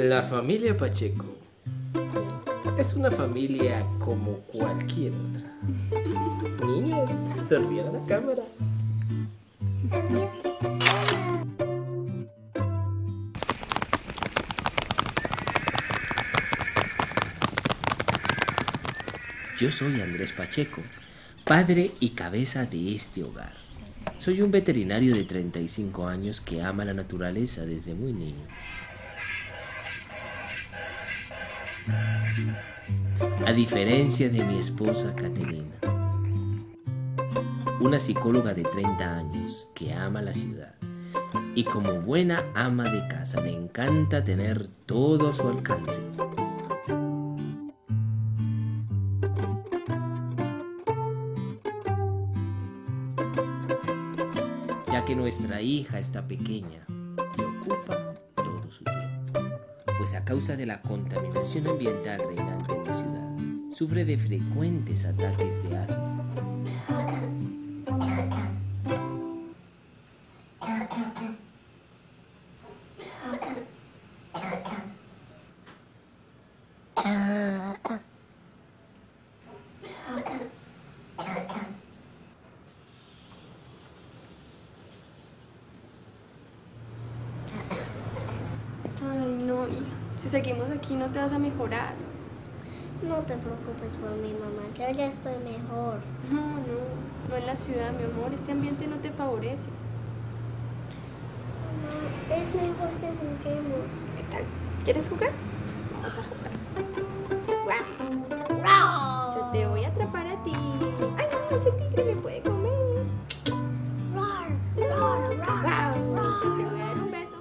La familia Pacheco es una familia como cualquier otra. Niños, sonríen a la cámara. Yo soy Andrés Pacheco, padre y cabeza de este hogar. Soy un veterinario de 35 años que ama la naturaleza desde muy niño. A diferencia de mi esposa Caterina, una psicóloga de 30 años que ama la ciudad y como buena ama de casa le encanta tener todo a su alcance. Ya que nuestra hija está pequeña y ocupa todo su tiempo, pues a causa de la contaminación ambiental reinante en la ciudad, sufre de frecuentes ataques de asma. Ay, no, hija. Si seguimos aquí no te vas a mejorar. No te preocupes por mi mamá, yo ya estoy mejor. No en la ciudad, mi amor. Este ambiente no te favorece. Mamá, es mejor que juguemos. Está bien. ¿Quieres jugar? Vamos a jugar. ¡Roar! Yo te voy a atrapar a ti. Ay, no, ese tigre me puede comer. ¡Roar! ¡Roar! ¡Roar! Yo te voy a dar un beso.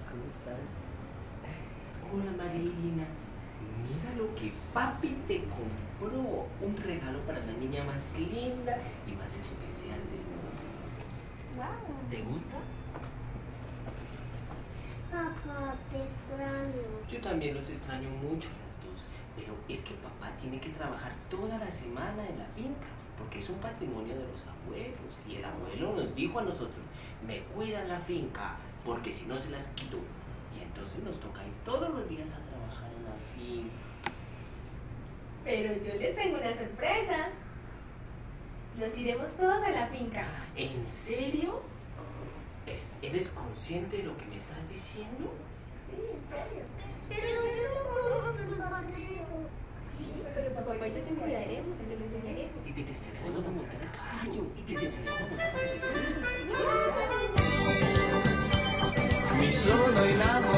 ¿Cómo estás? Hola Marilina. Mira lo que papi te compró. Un regalo para la niña más linda y más especial del mundo. ¿Te gusta? Papá, te extraño. Yo también los extraño mucho las dos, pero es que papá tiene que trabajar toda la semana en la finca, porque es un patrimonio de los abuelos. Y el abuelo nos dijo a nosotros, me cuidan la finca, porque si no se las quito. Y entonces nos toca ir todos los días a trabajar en la finca. Pero yo les tengo una sorpresa. Nos iremos todos a la finca. ¿En serio? ¿Eres consciente de lo que me estás diciendo? Sí, en serio. Pero yo no conozco a Patrick. Sí, pero papá y yo te cuidaremos, te enseñaremos. Y te enseñaremos a montar a caballo. Y te enseñaremos a montar a caballo. Mi solo enamorado.